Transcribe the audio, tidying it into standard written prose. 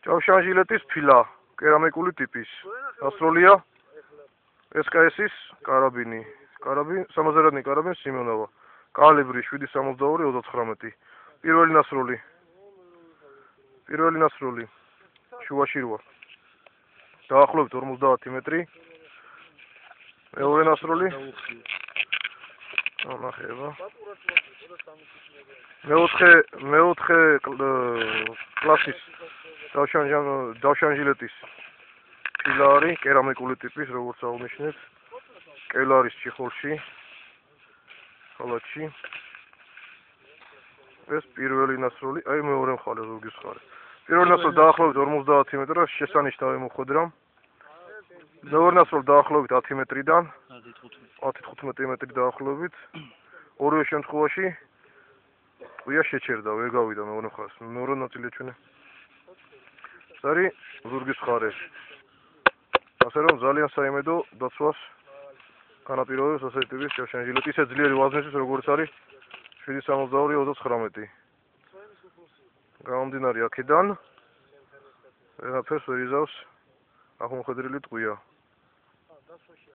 ჭავშანჟილეთის ფილა, კერამიკული ტიპის. დასრულია SKS-ის კარაბინი. კარაბინი, სამაზარადნი კარაბინი სიმეონოვა. კალიბრი 7.62-39. პირველი ნასროლი. შუაში რვა. დაახლოებით 50 მეტრი. მეორე ნასროლი. ნახება. მეოთხე კლასის დავშანჟილეთის ფილარი, კერამიკული ტიპის, როგორც აღნიშნეთ, კელარის ჩიხოლში, ხალათში. ეს პირველი ნასროლი, აი მეორე მხარე ზურგის მხარე. პირველი ნასროლი დაახლოებით 50 მეტრა, შესანიშნავი მოხვედრა. მეორე ნასროლი დაახლოებით 10 მეტრიდან, 10-15 მეტრი დაახლოებით. ორივე შემთხვევაში ყია შეჩერდა, ვერ გავიდა მეორე მხარეს. მეორე ნაწილი ჩვენე. ეს არის ზურგის მხარე. ასე რომ ძალიან საიმედო დაცვას განაპირობებს ასეთი ტიპის ჭავშანჟილეთი, ისე ძლიერი ვაზნისთვის როგორც არის 7.62-39. გამომდინარე აქედან ვერაფერს ვერ იზავს აღმოხედრილი ტყვია.